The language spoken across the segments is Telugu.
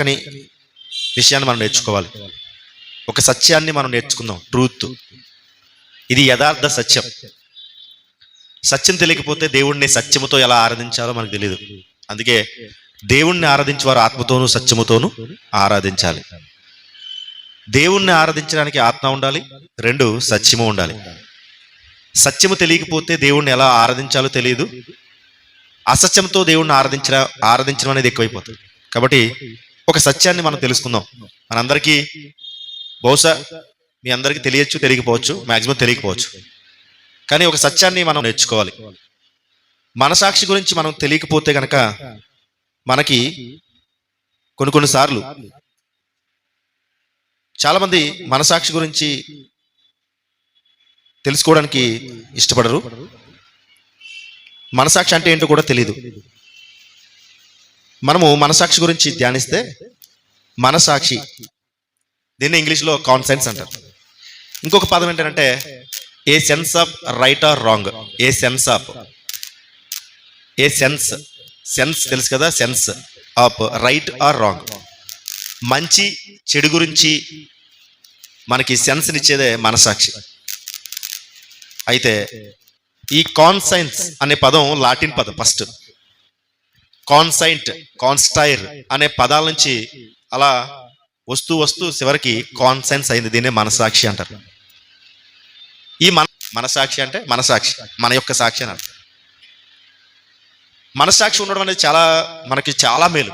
చక్కని విషయాన్ని మనం నేర్చుకోవాలి. ఒక సత్యాన్ని మనం నేర్చుకుందాం. ట్రూత్, ఇది యథార్థ సత్యం. సత్యం తెలియకపోతే దేవుణ్ణి సత్యముతో ఎలా ఆరాధించాలో మనకు తెలియదు. అందుకే దేవుణ్ణి ఆరాధించేవారు ఆత్మతోనూ సత్యముతోనూ ఆరాధించాలి. దేవుణ్ణి ఆరాధించడానికి ఆత్మ ఉండాలి, 2 సత్యము ఉండాలి. సత్యము తెలియకపోతే దేవుణ్ణి ఎలా ఆరాధించాలో తెలియదు. అసత్యంతో దేవుణ్ణి ఆరాధించడం అనేది ఎక్కువైపోతుంది. కాబట్టి ఒక సత్యాన్ని మనం తెలుసుకుందాం. మనందరికీ బహుశా మీ అందరికీ తెలియచ్చు, తెలియకపోవచ్చు, మ్యాక్సిమం తెలియకపోవచ్చు. కానీ ఒక సత్యాన్ని మనం నేర్చుకోవాలి. మనసాక్షి గురించి మనం తెలియకపోతే కనుక మనకి కొన్నిసార్లు చాలామంది మనసాక్షి గురించి తెలుసుకోవడానికి ఇష్టపడరు. మనసాక్షి అంటే ఏంటో కూడా తెలియదు. మనము మనసాక్షి గురించి ధ్యానిస్తే, మనసాక్షి దీన్ని ఇంగ్లీష్లో కాన్సెన్స్ అంటారు. ఇంకొక పదం ఏంటంటే a sense of right or wrong. Sense తెలుసు కదా, sense of right or wrong. మంచి చెడు గురించి మనకి సెన్స్నిచ్చేదే మనసాక్షి. అయితే ఈ కాన్సైన్స్ అనే పదం లాటిన్ పదం. ఫస్ట్ కాన్సైంట్, కాన్స్టైర్ అనే పదాల నుంచి అలా వస్తూ చివరికి కాన్సెన్స్ అయింది. దీన్నే మనసాక్షి అంటారు. ఈ మనసాక్షి అంటే మనసాక్షి, మన యొక్క సాక్షి అని అర్థం. మనసాక్షి ఉండడం అనేది మనకి చాలా మేలు.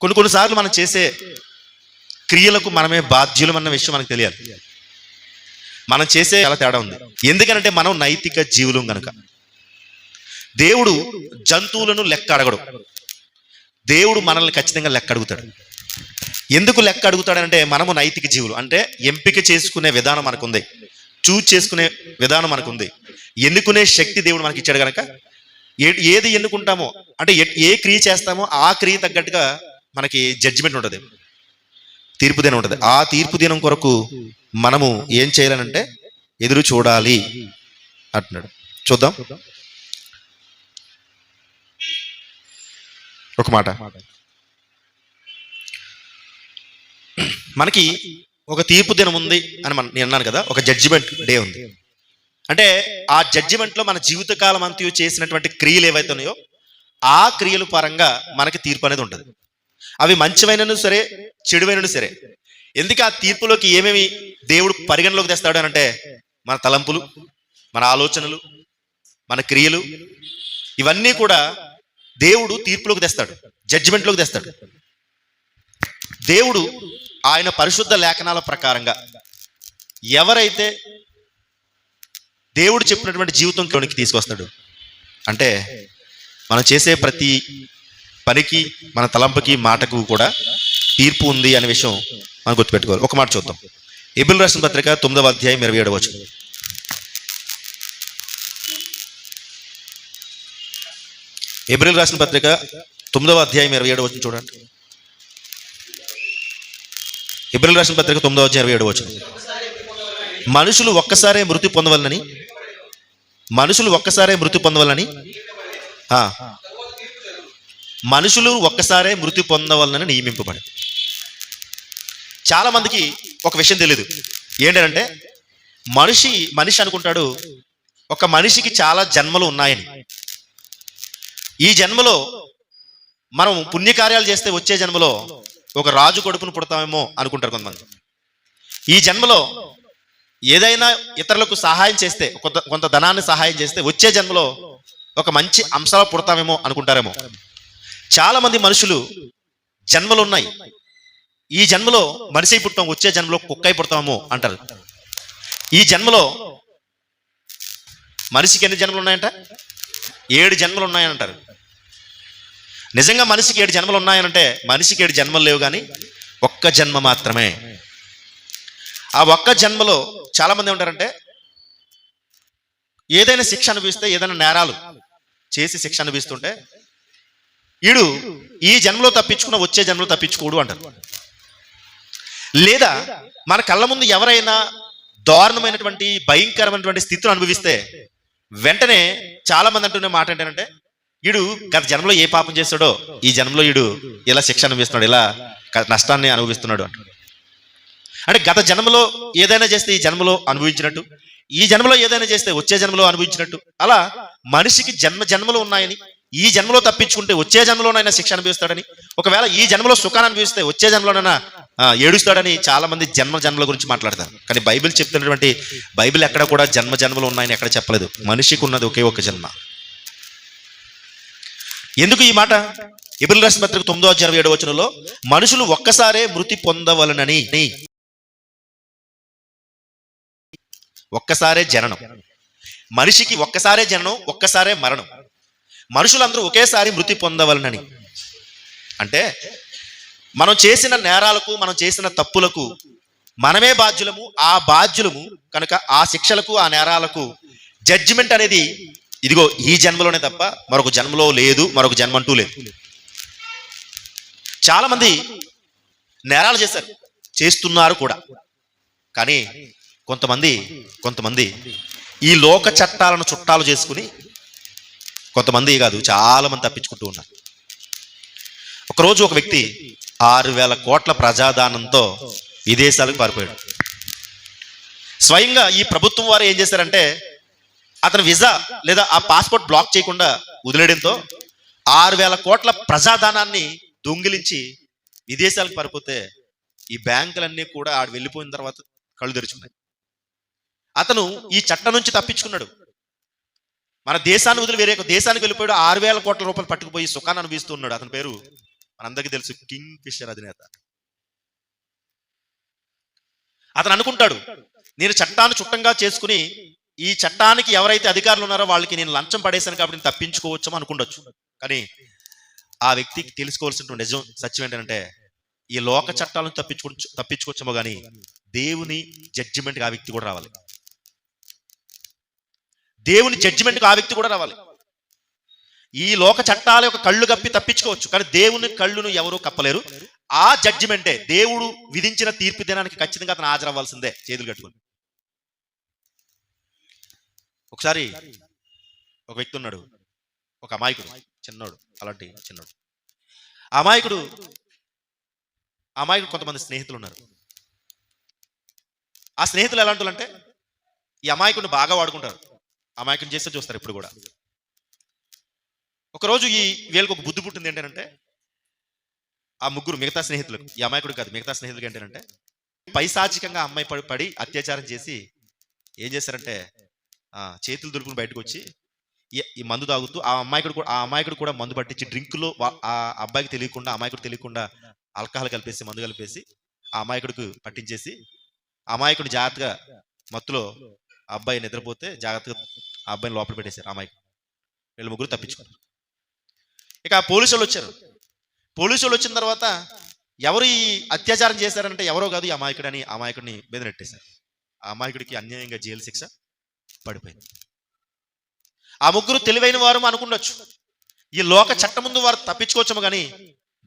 కొన్నిసార్లు మనం చేసే క్రియలకు మనమే బాధ్యులం అన్న విషయం మనకు తెలియాలి. మనం చేసే చాలా తేడా ఉంది. ఎందుకంటే మనం నైతిక జీవులం కనుక. దేవుడు జంతువులను లెక్క అడగడు. దేవుడు మనల్ని ఖచ్చితంగా లెక్క అడుగుతాడు. ఎందుకు లెక్క అడుగుతాడంటే మనము నైతిక జీవులు. అంటే ఎంపిక చేసుకునే విధానం మనకుంది, చూజ్ చేసుకునే విధానం మనకుంది, ఎన్నుకునే శక్తి దేవుడు మనకి ఇచ్చాడు కనుక ఏది ఎన్నుకుంటామో, అంటే ఏ క్రియ చేస్తామో ఆ క్రియ తగ్గట్టుగా మనకి జడ్జిమెంట్ ఉంటుంది, తీర్పు దినం ఉంటుంది. ఆ తీర్పు దినం కొరకు మనము ఏం చేయాలనంటే ఎదురు చూడాలి అంటున్నాడు. చూద్దాం ఒక మాట. మనకి ఒక తీర్పు దినం ఉంది అని నేను అన్నాను కదా, ఒక జడ్జిమెంట్ డే ఉంది. అంటే ఆ జడ్జిమెంట్లో మన జీవితకాలం అంతా చేసినటువంటి క్రియలు ఏవైతే ఉన్నాయో ఆ క్రియల పరంగా మనకి తీర్పు అనేది ఉంటుంది. అవి మంచివైనను సరే, చెడువైనను సరే. ఎందుకు ఆ తీర్పులోకి ఏమేమి దేవుడు పరిగణలోకి తెస్తాడు అని అంటే మన తలంపులు, మన ఆలోచనలు, మన క్రియలు, ఇవన్నీ కూడా దేవుడు తీర్పులోకి తెస్తాడు, జడ్జిమెంట్లోకి తెస్తాడు. దేవుడు ఆయన పరిశుద్ధ లేఖనాల ప్రకారంగా ఎవరైతే దేవుడు చెప్పినటువంటి జీవితంలోనికి తీసుకొస్తాడు అంటే మనం చేసే ప్రతి పనికి, మన తలంపుకి, మాటకు కూడా తీర్పు ఉంది అనే విషయం మనం గుర్తుపెట్టుకోవాలి. ఒక మాట చూద్దాం. హెబ్రీయులకు రాసిన పత్రిక 9వ అధ్యాయం 27వ వచనం. హెబ్రీయులకు రాసిన పత్రిక 9వ అధ్యాయం 27వ వచనం చూడండి. హెబ్రీయులకు రాసిన పత్రిక 9వ అధ్యాయం 27వ వచనం. మనుషులు ఒక్కసారే మృతి పొందవలనని మనుషులు ఒక్కసారే మృతి పొందవలనని నియమింపబడి. చాలా మందికి ఒక విషయం తెలియదు. ఏంటంటే మనిషి అనుకుంటాడు ఒక మనిషికి చాలా జన్మలు ఉన్నాయని. ఈ జన్మలో మనం పుణ్యకార్యాలు చేస్తే వచ్చే జన్మలో ఒక రాజు కొడుకును పుడతామేమో అనుకుంటారు కొంతమంది. ఈ జన్మలో ఏదైనా ఇతరులకు సహాయం చేస్తే, కొంత ధనాన్ని సహాయం చేస్తే వచ్చే జన్మలో ఒక మంచి అంశాలు పుడతామేమో అనుకుంటారేమో. చాలా మంది మనుషులు జన్మలు ఉన్నాయి, ఈ జన్మలో మనిషి పుట్టాం, వచ్చే జన్మలో కుక్కై పుడతామేమో అంటారు. ఈ జన్మలో మనిషికి ఎన్ని జన్మలు ఉన్నాయంట? 7 జన్మలు ఉన్నాయనంటారు. నిజంగా మనిషికి 7 జన్మలు ఉన్నాయనంటే మనిషికి 7 జన్మలు లేవు, కానీ ఒక్క జన్మ మాత్రమే. ఆ ఒక్క జన్మలో చాలా మంది ఏమంటారంటే ఏదైనా శిక్ష అనుభవిస్తే, ఏదైనా నేరాలు చేసి శిక్ష అనుభవిస్తుంటే వీడు ఈ జన్మలో తప్పించుకున్న వచ్చే జన్మలో తప్పించుకోడు అంటారు. లేదా మన కళ్ళ ముందు ఎవరైనా దారుణమైనటువంటి భయంకరమైనటువంటి స్థితిని అనుభవిస్తే వెంటనే చాలా మంది అంటున్న మాట ఏంటంటే వీడు గత జన్మలో ఏ పాపం చేస్తాడో ఈ జన్మలో వీడు ఇలా శిక్ష అనుభవిస్తున్నాడు, ఇలా నష్టాన్ని అనుభవిస్తున్నాడు అంటాడు. అంటే గత జన్మలో ఏదైనా చేస్తే ఈ జన్మలో అనుభవించినట్టు, ఈ జన్మలో ఏదైనా చేస్తే వచ్చే జన్మలో అనుభవించినట్టు, అలా మనిషికి జన్మలు ఉన్నాయని, ఈ జన్మలో తప్పించుకుంటే వచ్చే జన్మలోనైనా శిక్ష అనుభవిస్తాడని, ఒకవేళ ఈ జన్మలో సుఖాన్ని అనుభవిస్తే వచ్చే జన్మలోనైనా ఏడుస్తాడని చాలా మంది జన్మల గురించి మాట్లాడతారు. కానీ బైబిల్ చెప్తున్నటువంటి బైబిల్ ఎక్కడ కూడా జన్మలు ఉన్నాయని ఎక్కడ చెప్పలేదు. మనిషికి ఉన్నది ఒకే ఒక జన్మ. ఎందుకు ఈ మాట? హెబ్రీయుల రాసిన పత్రిక 9:27 మనుషులు ఒక్కసారే మృతి పొందవలనని, ఒక్కసారే జననం, మనిషికి ఒక్కసారే జననం, ఒక్కసారే మరణం, మనుషులందరూ ఒకేసారి మృతి పొందవలనని. అంటే మనం చేసిన నేరాలకు, మనం చేసిన తప్పులకు మనమే బాధ్యులము. ఆ బాధ్యులము కనుక ఆ శిక్షలకు, ఆ నేరాలకు జడ్జిమెంట్ అనేది ఇదిగో ఈ జన్మలోనే తప్ప మరొక జన్మలో లేదు, మరొక జన్మ అంటూ లేదు. చాలా మంది నేరాలు చేశారు, చేస్తున్నారు కూడా. కానీ కొంతమంది ఈ లోక చట్టాలను చుట్టాలు చేసుకుని, కొంతమంది కాదు చాలా మంది తప్పించుకుంటూ ఉన్నారు. ఒకరోజు ఒక వ్యక్తి 6,000 కోట్ల ప్రజాదానంతో విదేశాలకు పారిపోయాడు. స్వయంగా ఈ ప్రభుత్వం వారు ఏం చేశారంటే అతని వీసా లేదా ఆ పాస్పోర్ట్ బ్లాక్ చేయకుండా వదిలేయడంతో 6,000 కోట్ల ప్రజాదానాన్ని దొంగిలించి విదేశాలకు పారిపోతే ఈ బ్యాంకులన్నీ కూడా ఆడు వెళ్ళిపోయిన తర్వాత కళ్ళు తెరుచుకున్నాయి. అతను ఈ చట్టం నుంచి తప్పించుకున్నాడు. మన దేశాన్ని వదిలి వేరే దేశానికి వెళ్ళిపోయాడు. 6,000 కోట్ల రూపాయలు పట్టుకుపోయి సుఖాన్ని అనుభవిస్తున్నాడు. అతని పేరు మనందరికీ తెలుసు, కింగ్ ఫిషర్ అధినేత. అతను అనుకుంటాడు, నేను చట్టాన్ని చుట్టంగా చేసుకుని ఈ చట్టానికి ఎవరైతే అధికారులు ఉన్నారో వాళ్ళకి నేను లంచం పడేశాను కాబట్టి నేను తప్పించుకోవచ్చామో అనుకుండొచ్చు. కానీ ఆ వ్యక్తికి తెలుసుకోవాల్సిన నిజం, సత్యం ఏంటంటే ఈ లోక చట్టాలను తప్పించుకోవచ్చామో కానీ దేవుని జడ్జిమెంట్కి ఆ వ్యక్తి కూడా రావాలి. దేవుని జడ్జిమెంట్కి ఆ వ్యక్తి కూడా రావాలి. ఈ లోక చట్టాల యొక్క కళ్ళు కప్పి తప్పించుకోవచ్చు, కానీ దేవుని కళ్ళును ఎవరూ కప్పలేరు. ఆ జడ్జిమెంటే దేవుడు విధించిన తీర్పు దినానికి ఖచ్చితంగా అతను హాజరవ్వాల్సిందే, చేతులు కట్టుకుని. ఒకసారి ఒక వ్యక్తి ఉన్నాడు, ఒక అమాయకుడు, చిన్నోడు, అలాంటి చిన్నోడు అమాయకుడు కొంతమంది స్నేహితులు ఉన్నారు. ఆ స్నేహితులు ఎలాంటి అంటే ఈ అమాయకుడిని బాగా వాడుకుంటారు, అమాయకుని చేస్తే చూస్తారు ఇప్పుడు కూడా. ఒకరోజు వీళ్ళకి ఒక బుద్ధి పుట్టింది. ఏంటంటే ఆ ముగ్గురు మిగతా స్నేహితులకు, ఈ అమాయకుడు కాదు మిగతా స్నేహితులకు ఏంటంటే పైశాచికంగా అమ్మాయి పడి అత్యాచారం చేసి ఏం చేశారంటే చేతులు దులుపుని బయటకు వచ్చి ఈ మందు తాగుతూ ఆ అమాయకుడు కూడా మందు పట్టించి డ్రింకులో ఆ అబ్బాయికి తెలియకుండా, అమాయకుడు తెలియకుండా ఆల్కహాల్ కలిపేసి, మందు కలిపేసి ఆ అమాయకుడికి పట్టించేసి అమాయకుడు జాగ్రత్తగా మత్తులో ఆ అబ్బాయి నిద్రపోతే జాగ్రత్తగా ఆ అబ్బాయిని లోపల పెట్టేశారు అమాయకుడు. వీళ్ళు ముగ్గురు తప్పించుకున్నారు. ఇక పోలీసు వాళ్ళు వచ్చారు. పోలీసు వాళ్ళు వచ్చిన తర్వాత ఎవరు ఈ అత్యాచారం చేశారంటే ఎవరో కాదు ఈ అమాయకుడు అని అమాయకుడిని మీద నెట్టేశారు. ఆ అమాయకుడికి అన్యాయంగా జైలు శిక్ష పడిపోయింది. ఆ ముగ్గురు తెలివైన వారు అనుకుండొచ్చు, ఈ లోక చట్టం ముందు వారు తప్పించుకోవచ్చాము, కానీ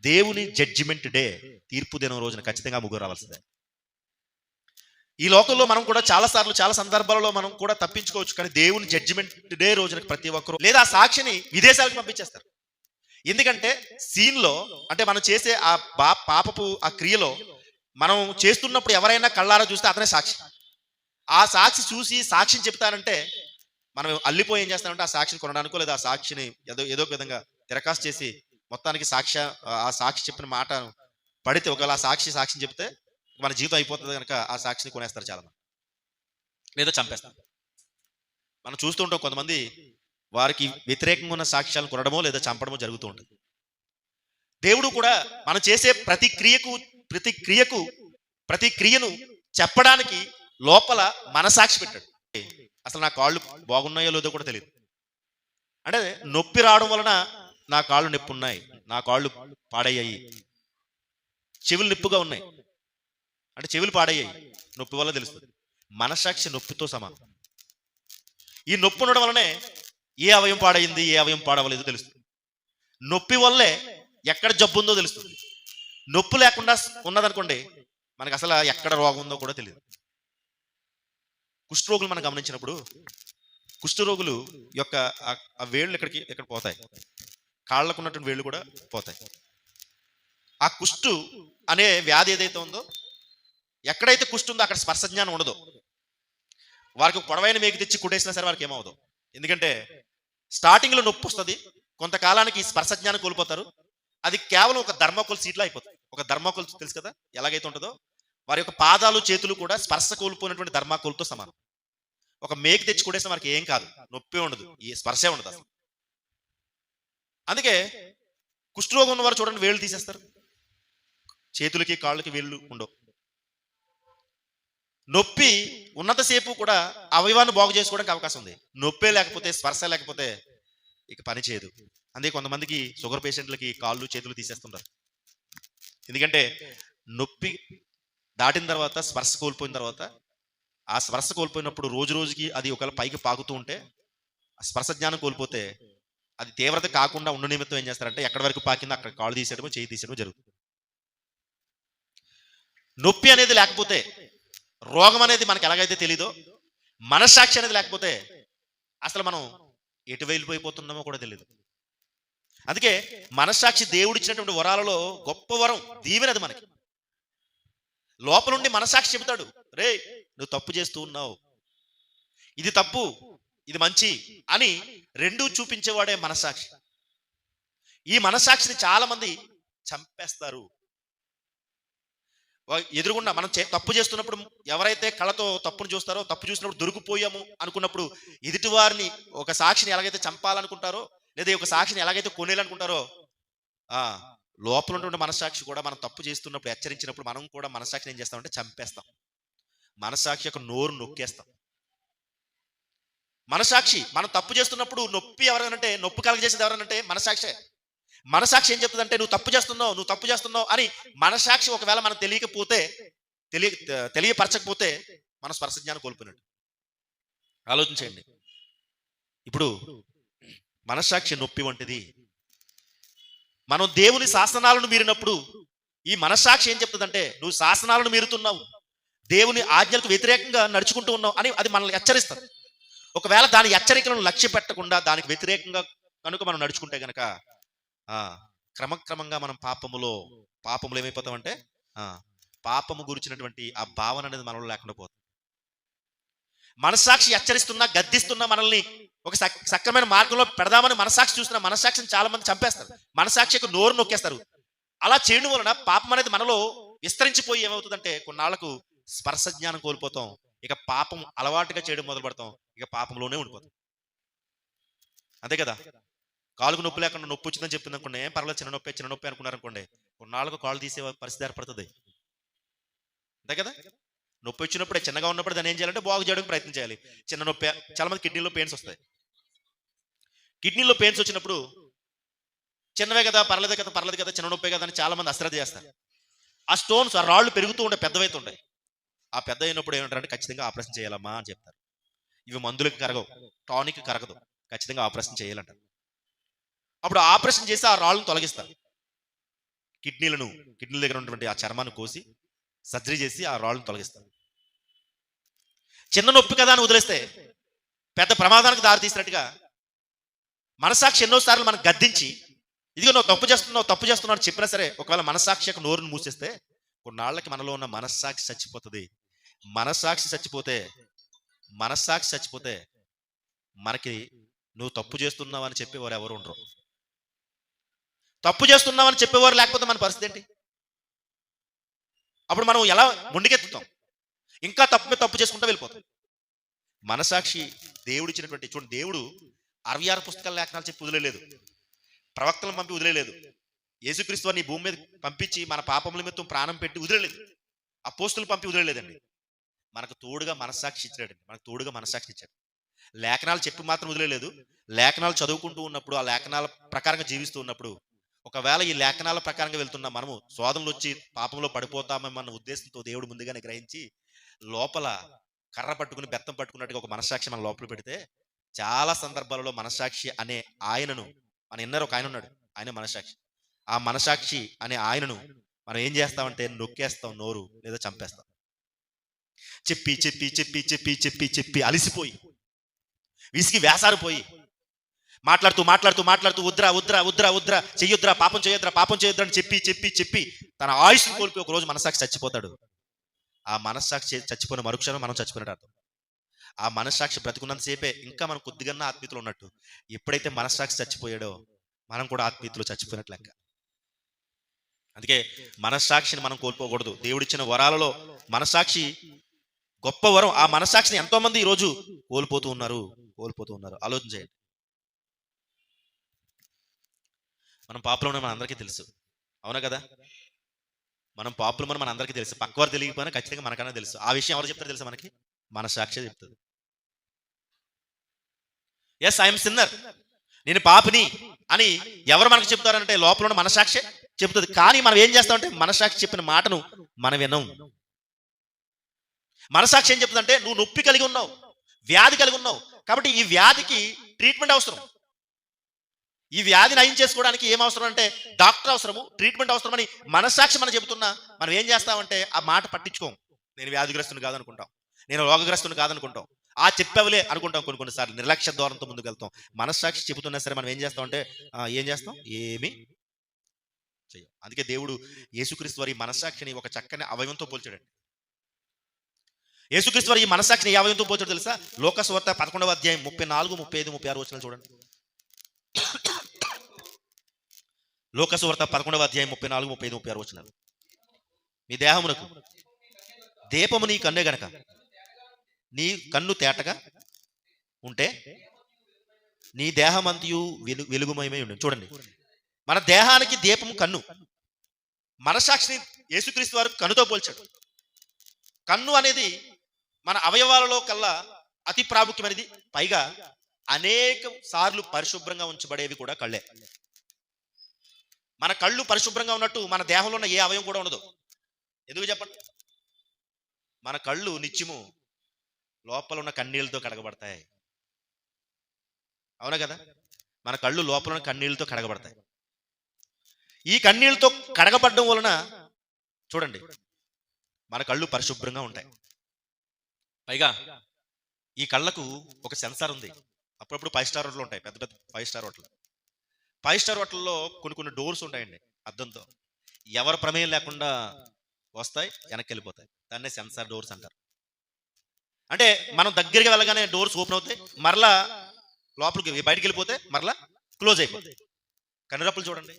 దేవుని జడ్జిమెంట్ డే, తీర్పు దినం రోజున ఖచ్చితంగా ముగ్గురు రావాల్సిందే. ఈ లోకంలో మనం కూడా చాలా సందర్భాలలో మనం కూడా తప్పించుకోవచ్చు, కానీ దేవుని జడ్జిమెంట్ డే రోజున ప్రతి ఒక్కరు లేదా ఆ సాక్షిని విదేశాలకు పంపించేస్తారు. ఎందుకంటే సీన్లో అంటే మనం చేసే ఆ పాపపు ఆ క్రియలో మనం చేస్తున్నప్పుడు ఎవరైనా కళ్ళారా చూస్తే అతనే సాక్షి. ఆ సాక్షి చూసి సాక్షిని చెప్తానంటే మనం అల్లిపోయి ఏం చేస్తామంటే ఆ సాక్షిని కొనడానికో లేదా ఆ సాక్షిని ఏదో ఒక విధంగా దరఖాస్తు చేసి మొత్తానికి ఆ సాక్షి చెప్పిన మాట పడితే ఒకవేళ ఆ సాక్షిని చెప్తే మన జీవితం అయిపోతుంది కనుక ఆ సాక్షిని కొనేస్తారు చాలా మంది, లేదా చంపేస్తారు. మనం చూస్తూ ఉంటాం కొంతమంది వారికి వ్యతిరేకంగా ఉన్న సాక్ష్యాలను కొనడమో లేదా చంపడమో జరుగుతూ ఉంటుంది. దేవుడు కూడా మనం చేసే ప్రతి క్రియను చెప్పడానికి లోపల మనసాక్షి పెట్టాడు. అసలు నా కాళ్ళు బాగున్నాయో లేదో కూడా తెలియదు. అంటే నొప్పి రావడం వలన నా కాళ్ళు నొప్పి ఉన్నాయి, నా కాళ్ళు పాడయ్యాయి, చెవులు నొప్పిగా ఉన్నాయి అంటే చెవులు పాడయ్యాయి, నొప్పి వల్ల తెలుస్తుంది. మనసాక్షి నొప్పితో సమానం. ఈ నొప్పి ఉండడం వల్లనే ఏ అవయం పాడైంది, ఏ అవయం పాడవలేదో తెలుస్తుంది. నొప్పి వల్లే ఎక్కడ జబ్బు ఉందో తెలుస్తుంది. నొప్పి లేకుండా ఉన్నదనుకోండి మనకు అసలు ఎక్కడ రోగం ఉందో కూడా తెలియదు. కుష్ఠరోగులు మనం గమనించినప్పుడు కుష్ఠరోగులు యొక్క ఆ వేళ్ళు ఇక్కడ పోతాయి, కాళ్ళకు ఉన్నటువంటి వేళ్ళు కూడా పోతాయి. ఆ కుష్టు అనే వ్యాధి ఏదైతే ఉందో, ఎక్కడైతే కుష్టు ఉందో అక్కడ స్పర్శ జ్ఞానం ఉండదు. వారికి పొడవైన మేకు తెచ్చి కుట్టేసినా సరే వారికి ఏమవుదు. ఎందుకంటే స్టార్టింగ్లో నొప్పి వస్తుంది, కొంతకాలానికి స్పర్శ జ్ఞానం కోల్పోతారు. అది కేవలం ఒక థర్మాకోల్ సీట్లో అయిపోతుంది. ఒక థర్మాకోల్ తెలుసు కదా ఎలాగైతే ఉంటుందో, వారి యొక్క పాదాలు చేతులు కూడా స్పర్శ కోల్పోయినటువంటి థర్మాకోల్తో సమానం. ఒక మేకు తెచ్చి కొట్టేసిన వారికి ఏం కాదు, నొప్పి ఉండదు, ఈ స్పర్శే ఉండదు అసలు. అందుకే కుష్ఠరోగం ఉన్నవారు చూడండి వేళ్ళు తీసేస్తారు, చేతులకి కాళ్ళకి వేళ్ళు ఉండవు. నొప్పి ఉన్నంతసేపు కూడా అవయవాన్ని బాగు చేసుకోవడానికి అవకాశం ఉంది. నొప్పే లేకపోతే, స్పర్శ లేకపోతే ఇక పని చేయదు. అందుకే కొంతమందికి షుగర్ పేషెంట్లకి కాళ్ళు చేతులు తీసేస్తుంటారు. ఎందుకంటే నొప్పి దాటిన తర్వాత, స్పర్శ కోల్పోయిన తర్వాత, ఆ స్పర్శ కోల్పోయినప్పుడు రోజు రోజుకి అది ఒకవేళ పైకి పాకుతూ ఉంటే, ఆ స్పర్శ జ్ఞానం కోల్పోతే అది తీవ్రత కాకుండా ఉండు నిమిత్తం ఏం చేస్తారంటే ఎక్కడి వరకు పాకిందో అక్కడ కాళ్ళు తీసేయడమో చేయి తీసేయడమో జరుగుతుంది. నొప్పి అనేది లేకపోతే, రోగం అనేది మనకు ఎలాగైతే తెలీదో, మనస్సాక్షి అనేది లేకపోతే అసలు మనం ఎటు వెళ్ళిపోయిపోతున్నామో కూడా తెలియదు. అందుకే మనస్సాక్షి దేవుడు ఇచ్చినటువంటి వరాలలో గొప్ప వరం, దీవెనది మనకి. లోపల నుండి మనస్సాక్షి చెబుతాడు, రే నువ్వు తప్పు చేస్తూ ఉన్నావు, ఇది తప్పు ఇది మంచి అని రెండూ చూపించేవాడే మనస్సాక్షి. ఈ మనస్సాక్షిని చాలా మంది చంపేస్తారు. ఎదురుగుండా మనం తప్పు చేస్తున్నప్పుడు ఎవరైతే కళ్ళతో తప్పును చూస్తారో, తప్పు చూసినప్పుడు దొరికిపోయాము అనుకున్నప్పుడు ఎదుటి వారిని, ఒక సాక్షిని ఎలాగైతే చంపాలనుకుంటారో, లేదా ఒక సాక్షిని ఎలాగైతే కొనేయాలనుకుంటారో, లోపల ఉన్నటువంటి మనస్సాక్షి కూడా మనం తప్పు చేస్తున్నప్పుడు హెచ్చరించినప్పుడు మనం కూడా మనస్సాక్షిని ఏం చేస్తామంటే చంపేస్తాం. మనస్సాక్షి యొక్క నోరు నొక్కేస్తాం. మనస్సాక్షి మనం తప్పు చేస్తున్నప్పుడు నొప్పి ఎవరనంటే, నొప్పి కలగజేసేది ఎవరనంటే మనస్సాక్షే. మనస్సాక్షి ఏం చెప్తుందంటే నువ్వు తప్పు చేస్తున్నావు అని మనస్సాక్షి ఒకవేళ మనం తెలియపరచకపోతే మన స్పర్శ జ్ఞానం కోల్పోయినట్టు. ఆలోచించండి. ఇప్పుడు మనస్సాక్షి నొప్పి వంటిది. మనం దేవుని శాసనాలను మీరినప్పుడు ఈ మనస్సాక్షి ఏం చెప్తుందంటే నువ్వు శాసనాలను మీరుతున్నావు, దేవుని ఆజ్ఞలకు వ్యతిరేకంగా నడుచుకుంటూ ఉన్నావు అని అది మనల్ని హెచ్చరిస్తుంది. ఒకవేళ దాని హెచ్చరికలను లక్ష్య పెట్టకుండా దానికి వ్యతిరేకంగా కనుక మనం నడుచుకుంటే గనక క్రమక్రమంగా మనం పాపములో ఏమైపోతామంటే పాపము గురించినటువంటి ఆ భావన అనేది మనలో లేకుండా పోతుంది. మనస్సాక్షి హెచ్చరిస్తున్నా, గద్దిస్తున్నా, మనల్ని ఒక సక్రమైన మార్గంలో పెడదామని మనస్సాక్షి చూస్తున్న మనస్సాక్షిని చాలా మంది చంపేస్తారు. మనస్సాక్షికి నోరు నొక్కేస్తారు. అలా చేయడం వలన పాపం అనేది మనలో విస్తరించిపోయి ఏమవుతుందంటే కొన్నాళ్లకు స్పర్శ జ్ఞానం కోల్పోతాం. ఇక పాపం అలవాటుగా చేయడం మొదలు పెడతాం. ఇక పాపంలోనే ఉండిపోతాం. అంతే కదా. కాలుకు నొప్పి లేకుండా నొప్పి వచ్చిందని చెప్తుంది అనుకోండి, ఏం పర్లేదు చిన్న నొప్పి అనుకున్నారు అనుకోండి, కొన్నాళ్ళకు కాళ్ళు తీసే పరిస్థితి ఏర్పడుతుంది. అంతే కదా. నొప్పి వచ్చినప్పుడు, చిన్నగా ఉన్నప్పుడు దాన్ని ఏం చేయాలంటే బాగు చేయడానికి ప్రయత్నం చేయాలి. చిన్న నొప్పి, చాలా మంది కిడ్నీలో పెయిన్స్ వస్తాయి. కిడ్నీలో పెయిన్స్ వచ్చినప్పుడు చిన్నవే కదా, పర్లేదు కదా, చిన్న నొప్పే కదా అని చాలా మంది అశ్రద్ధ చేస్తారు. ఆ స్టోన్స్, ఆ రాళ్ళు పెరుగుతూ ఉంటాయి, పెద్దవైతే ఉంటాయి. ఆ పెద్ద అయినప్పుడు ఏమంటారంటే ఖచ్చితంగా ఆపరేషన్ చేయాలమ్మా అని చెప్తారు. ఇవి మందులకు కరగవు, టానిక్ కరగదు, ఖచ్చితంగా ఆపరేషన్ చేయాలంటారు. అప్పుడు ఆపరేషన్ చేసి ఆ రాళ్ళను తొలగిస్తారు. కిడ్నీల దగ్గర ఉన్నటువంటి ఆ చర్మాన్ని కోసి సర్జరీ చేసి ఆ రాళ్ళను తొలగిస్తారు. చిన్న నొప్పి కదా అని వదిలేస్తే పెద్ద ప్రమాదానికి దారి తీసినట్టుగా మనస్సాక్షి ఎన్నోసార్లు మనం గద్దించి, ఇదిగో నువ్వు తప్పు చేస్తున్నావు అని చెప్పినా సరే ఒకవేళ మనస్సాక్షి యొక్క నోరును మూసేస్తే కొన్నాళ్ళకి మనలో ఉన్న మనస్సాక్షి చచ్చిపోతుంది. మనస్సాక్షి చచ్చిపోతే మనకి నువ్వు తప్పు చేస్తున్నావు అని చెప్పేవారు ఎవరు ఉండరు. తప్పు చేస్తున్నామని చెప్పేవారు లేకపోతే మన పరిస్థితి ఏంటి? అప్పుడు మనం ఎలా ముందుకెత్తుతాం? ఇంకా తప్పు చేసుకుంటూ వెళ్ళిపోతాం. మనసాక్షి దేవుడిచ్చినటువంటి, చూడండి, దేవుడు 66 పుస్తకాల లేఖనాలు చెప్పి వదిలేదు, ప్రవక్తలను పంపి వదిలేదు, యేసుక్రీస్తు వారిని భూమి మీద పంపించి మన పాపముల నిమిత్తం ప్రాణం పెట్టి వదిలేదు, అపోస్తులు పంపి వదిలేదండి. మనకు తోడుగా మనస్సాక్షి ఇచ్చాడండి. మనకు తోడుగా మనస్సాక్షి ఇచ్చాడు. లేఖనాలు చెప్పి మాత్రం వదిలేదు. లేఖనాలు చదువుకుంటూ ఉన్నప్పుడు, ఆ లేఖనాల ప్రకారంగా జీవిస్తూ ఉన్నప్పుడు, ఒకవేళ ఈ లేఖనాల ప్రకారంగా వెళ్తున్నా మనము శోధనలు వచ్చి పాపంలో పడిపోతామన్న ఉద్దేశంతో దేవుడు ముందుగానే గ్రహించి లోపల కర్ర పట్టుకుని బెత్తం పట్టుకున్నట్టుగా ఒక మనస్సాక్షి మన లోపల పెడితే చాలా సందర్భాలలో మనస్సాక్షి అనే ఆయనను, మన ఇన్నర్ ఒక ఆయన ఉన్నాడు, ఆయన మనస్సాక్షి. ఆ మనస్సాక్షి అనే ఆయనను మనం ఏం చేస్తామంటే నొక్కేస్తాం, నోరు లేదా చంపేస్తాం. చెప్పి చెప్పి చెప్పి చెప్పి చెప్పి చెప్పి అలిసిపోయి విసిగి వేసారిపోయి మాట్లాడుతూ మాట్లాడుతూ మాట్లాడుతూ వద్దురా వద్దురా వద్దురా వద్దురా చెయ్యొద్దురా పాపం చేయొద్దురా పాపం చేయొద్దురా అని చెప్పి చెప్పి చెప్పి తన ఆయుష్ను కోల్పోయి ఒక రోజు మనస్సాక్షి చచ్చిపోతాడు. ఆ మనస్సాక్షి చచ్చిపోయిన మరుక్షణం మనం చచ్చిపోయినట్టు అర్థం. ఆ మనస్సాక్షి బ్రతుకున్నంతసేపే ఇంకా మనం కొద్దిగా ఆత్మీయతలో ఉన్నట్టు. ఎప్పుడైతే మనస్సాక్షి చచ్చిపోయాడో మనం కూడా ఆత్మీయతలో చచ్చిపోయినట్లు లెక్క. అందుకే మనస్సాక్షిని మనం కోల్పోకూడదు. దేవుడిచ్చిన వరాలలో మనస్సాక్షి గొప్ప వరం. ఆ మనస్సాక్షిని ఎంతో మంది ఈరోజు కోల్పోతూ ఉన్నారు. ఆలోచన చేయండి. మనం పాపులమని మన అందరికీ తెలుసు, అవునా కదా? మనం పాపులమని మన అందరికీ తెలుసు. పక్కవారు తెలియకపోయినా ఖచ్చితంగా మనకన్నా తెలుసు. ఆ విషయం ఎవరు చెప్తారు తెలుసా? మనకి మనస్సాక్షి చెప్తుంది. ఎస్, ఐఎమ్ సిన్నర్, నేను పాపిని అని ఎవరు మనకు చెప్తారంటే లోపల ఉన్న మనస్సాక్షి చెప్తుంది. కానీ మనం ఏం చేస్తామంటే మనస్సాక్షి చెప్పిన మాటను మనం వినం. మనస్సాక్షి ఏం చెప్తుందంటే నువ్వు నొప్పి కలిగి ఉన్నావు, వ్యాధి కలిగి ఉన్నావు, కాబట్టి ఈ వ్యాధికి ట్రీట్మెంట్ అవసరం. ఈ వ్యాధి నయం చేసుకోవడానికి ఏం అవసరం అంటే డాక్టర్ అవసరము, ట్రీట్మెంట్ అవసరమని మనస్సాక్షి మనం చెబుతున్నా మనం ఏం చేస్తామంటే ఆ మాట పట్టించుకోం. నేను వ్యాధిగ్రస్తుని కాదనుకుంటాం, నేను రోగగ్రస్తుని కాదనుకుంటాం, ఆ చెప్పవలే అనుకుంటాం. కొన్నిసార్లు నిర్లక్ష్య ధోరణితో ముందుకు వెళ్తాం. మనస్సాక్షి చెబుతున్నా సరే మనం ఏం చేస్తామంటే ఏమీ చెయ్యం. అందుకే దేవుడు యేసుక్రీస్తు వారి మనస్సాక్షిని ఒక చక్కని అవయవంతో పోల్చాడండి. యేసుక్రీస్తు వారి ఈ మనస్సాక్షిని ఏ అవయవంతో పోల్చాడు తెలుసా? లోక సువార్త 11వ అధ్యాయం 34, 35, 36 వచనాలు చూడండి. లోక సువార్త 11వ అధ్యాయం 34, 35, 36 వచనాలు. మీ దేహమునకు దీపము నీ కన్నే గనక నీ కన్ను తేటగా ఉంటే నీ దేహమంతయు వెలుగుమయమై ఉండు. చూడండి, మన దేహానికి దీపము కన్ను. మనస్సాక్షిని యేసుక్రీస్తు వారు కన్నుతో పోల్చాడు. కన్ను అనేది మన అవయవాలలో కల్లా అతి ప్రాముఖ్యమైనది. పైగా అనేక సార్లు పరిశుభ్రంగా ఉంచబడేవి కూడా కళ్ళే. మన కళ్ళు పరిశుభ్రంగా ఉన్నట్టు మన దేహంలో ఉన్న ఏ అవయవం కూడా ఉండదు. ఎందుకు చెప్పండి? మన కళ్ళు నిత్యము లోపల ఉన్న కన్నీళ్ళతో కడగబడతాయి, అవునా కదా? మన కళ్ళు లోపల ఉన్న కన్నీళ్ళతో కడగబడతాయి. ఈ కన్నీళ్ళతో కడగబడడం వలన చూడండి మన కళ్ళు పరిశుభ్రంగా ఉంటాయి. పైగా ఈ కళ్ళకు ఒక సెన్సార్ ఉంది. అప్పుడప్పుడు 5 స్టార్ హోటల్ ఉంటాయి, పెద్ద పెద్ద 5 స్టార్ హోటల్. 5 స్టార్ హోటల్లో కొన్ని డోర్స్ ఉంటాయండి అద్దంతో. ఎవరి ప్రమేయం లేకుండా వస్తాయి, వెనక్కి వెళ్ళిపోతాయి. దాన్నే సెన్సార్ డోర్స్ అంటారు. అంటే మనం దగ్గరికి వెళ్ళగానే డోర్స్ ఓపెన్ అవుతాయి, మరలా లోపలికి బయటికి వెళ్ళిపోతే మరలా క్లోజ్ అయిపోతాయి. కనురప్పులు చూడండి,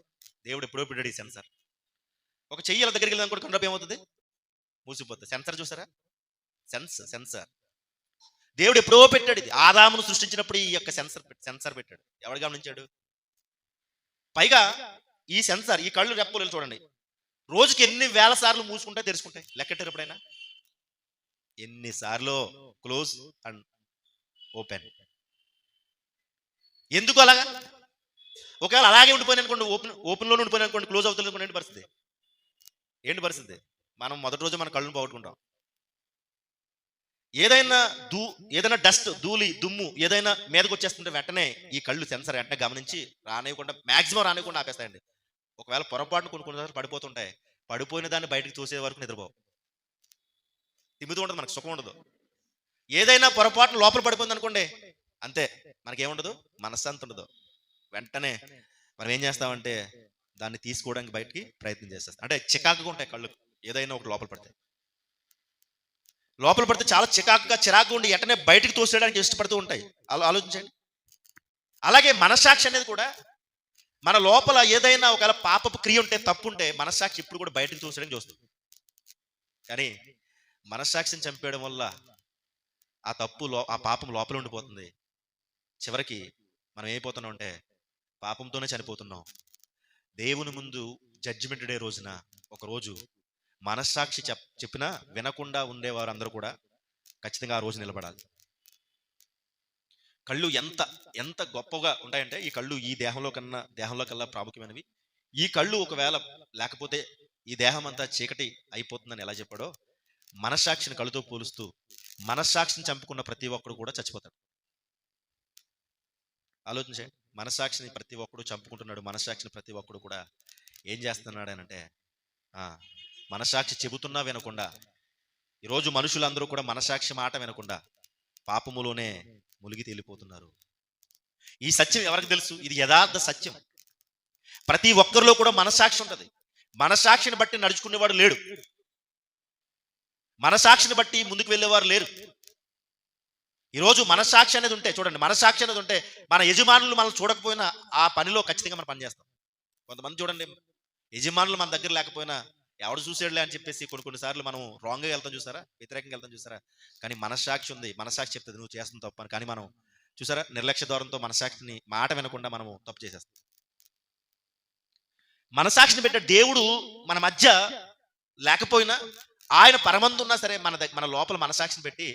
దేవుడు ఎప్పుడో పెట్టాడు ఈ సెన్సార్. ఒక చెయ్యి అలా దగ్గరికి వెళ్ళడానికి కూడా కనురప్పు ఏమవుతుంది? మూసిపోతుంది. సెన్సార్ చూసారా? సెన్సార్ దేవుడు ఎప్పుడో పెట్టాడు. ఇది ఆదామును సృష్టించినప్పుడు ఈ యొక్క సెన్సార్ పెట్టాడు. ఎవడు గమనించాడు? పైగా ఈ సెన్సార్, ఈ కళ్ళు రెప్పలు చూడండి, రోజుకి ఎన్ని వేల సార్లు మూసుకుంటాయి తెరుచుకుంటాయి. లెక్కెట్టారు ఎప్పుడైనా? ఎన్నిసార్లు క్లోజ్ అండ్ ఓపెన్. ఎందుకు అలాగా? ఒకవేళ అలాగే ఉండిపోయిన అనుకోండి, ఓపెన్లోనే ఉండిపోయిన అనుకోండి, క్లోజ్ అవుతుంది అనుకోండి, ఏంటి పరిస్థితి? మనం మొదటి రోజు మన కళ్ళను పోగొట్టుకుంటాం. ఏదైనా డస్ట్, ధూళి, దుమ్ము ఏదైనా మీదకి వచ్చేస్తుంటే వెంటనే ఈ కళ్ళు సెన్సార్ వెంటనే గమనించి మ్యాక్సిమం రానివ్వకుండా ఆపేస్తాయండి. ఒకవేళ పొరపాటును కొన్ని పడిపోతుంటాయి, పడిపోయిన దాన్ని బయటకు చూసే వరకు నిద్రపోవు. తిమ్మిది ఉండదు, మనకు సుఖం ఉండదు. ఏదైనా పొరపాటును లోపల పడిపోయింది అనుకోండి, అంతే, మనకేముండదు, మనశ్శాంతి ఉండదు. వెంటనే మనం ఏం చేస్తామంటే దాన్ని తీసుకోవడానికి బయటికి ప్రయత్నం చేస్తాం. అంటే చికాకుగా ఉంటాయి కళ్ళు, ఏదైనా ఒకటి లోపల పడితే చాలా చిరాకుగా ఉండి వెంటనే బయటికి తోసేయడానికి ఇష్టపడుతూ ఉంటాయి. ఆలోచించండి. అలాగే మనస్సాక్షి అనేది కూడా మన లోపల ఏదైనా ఒకవేళ పాపపు క్రియ ఉంటే, తప్పు ఉంటే మనస్సాక్షి ఇప్పుడు కూడా బయటకు తోసేయడానికి చూస్తుంది. కానీ మనస్సాక్షిని చంపేయడం వల్ల ఆ పాపం లోపల ఉండిపోతుంది. చివరికి మనం ఏమైపోతున్నాం అంటే పాపంతోనే చనిపోతున్నాం. దేవుని ముందు జడ్జిమెంట్ డే రోజున ఒకరోజు మనస్సాక్షి చెప్పినా వినకుండా ఉండేవారు అందరూ కూడా ఖచ్చితంగా ఆ రోజు నిలబడాలి. కళ్ళు ఎంత గొప్పగా ఉంటాయంటే, ఈ కళ్ళు ఈ దేహంలో కల్లా ప్రాముఖ్యమైనవి. ఈ కళ్ళు ఒకవేళ లేకపోతే ఈ దేహం అంతా చీకటి అయిపోతుందని ఎలా చెప్పాడో, మనస్సాక్షిని కళ్ళుతో పోలుస్తూ మనస్సాక్షిని చంపుకున్న ప్రతి ఒక్కడు కూడా చచ్చిపోతాడు. ఆలోచించండి. మనస్సాక్షిని ప్రతి ఒక్కడు చంపుకుంటున్నాడు. మనస్సాక్షిని ప్రతి ఒక్కడు కూడా ఏం చేస్తున్నాడు అని అంటే, మనస్సాక్షి చెబుతున్నా వినకుండా, ఈరోజు మనుషులందరూ కూడా మనస్సాక్షి మాట వినకుండా పాపములోనే మునిగి తేలిపోతున్నారు. ఈ సత్యం ఎవరికి తెలుసు? ఇది యథార్థ సత్యం. ప్రతి ఒక్కరిలో కూడా మనసాక్షి ఉంటుంది. మనసాక్షిని బట్టి నడుచుకునేవాడు లేడు. మనసాక్షిని బట్టి ముందుకు వెళ్ళేవారు లేరు. ఈరోజు మనసాక్షి అనేది ఉంటే చూడండి, మనసాక్షి అనేది ఉంటే మన యజమానులు మనం చూడకపోయినా ఆ పనిలో ఖచ్చితంగా మనం పనిచేస్తాం. కొంతమంది చూడండి, యజమానులు మన దగ్గర లేకపోయినా ఎవడు చూసాడులే అని చెప్పేసి కొన్నిసార్లు మనం రాంగ్గా వెళ్తాం చూసారా, వ్యతిరేకంగా వెళ్తాం చూసారా. కానీ మనసాక్షి ఉంది, మనసాక్షి చెప్తుంది నువ్వు చేస్తున్న తప్పు అని. కానీ మనం చూసారా, నిర్లక్ష్య ధోరణితో మనసాక్షిని మాట వినకుండా మనము తప్పు చేసేస్తాం. మనసాక్షిని పెట్టే దేవుడు మన మధ్య లేకపోయినా, ఆయన పరమందు ఉన్నా సరే మన లోపల మనసాక్షిని పెట్టి,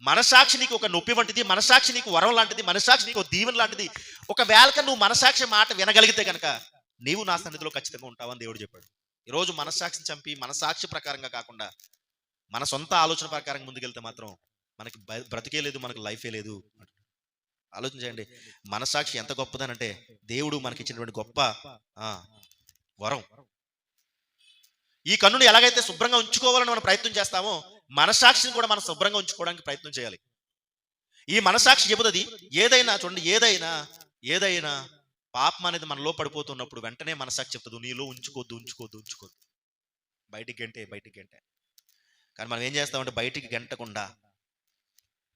మనసాక్షి నీకు ఒక నొప్పి వంటిది, మనసాక్షి నీకు వరం లాంటిది, మనసాక్షి నీకు దీవెన లాంటిది. ఒకవేళ నువ్వు మనసాక్షి మాట వినగలిగితే కనుక నీవు నా సన్నిధిలో ఖచ్చితంగా ఉంటావని దేవుడు చెప్పాడు. ఈరోజు మనసాక్షిని చంపి మనసాక్షి ప్రకారంగా కాకుండా మన సొంత ఆలోచన ప్రకారంగా ముందుకెళ్తే మాత్రం మనకి బ్రతికే లేదు, మనకి లైఫే లేదు. ఆలోచన చేయండి, మనసాక్షి ఎంత గొప్పదనంటే దేవుడు మనకి ఇచ్చినటువంటి గొప్ప వరం. ఈ కన్నుని ఎలాగైతే శుభ్రంగా ఉంచుకోవాలని మనం ప్రయత్నం చేస్తామో, మనసాక్షిని కూడా మనం శుభ్రంగా ఉంచుకోవడానికి ప్రయత్నం చేయాలి. ఈ మనసాక్షి చెబుతుంది ఏదైనా చూడండి, ఏదైనా పాపం అనేది మనలో పడిపోతున్నప్పుడు వెంటనే మనసాక్షి చెప్తుంది నీలో ఉంచుకోవద్దు. బయటికి గంటే. కానీ మనం ఏం చేస్తామంటే బయటికి గంటకుండా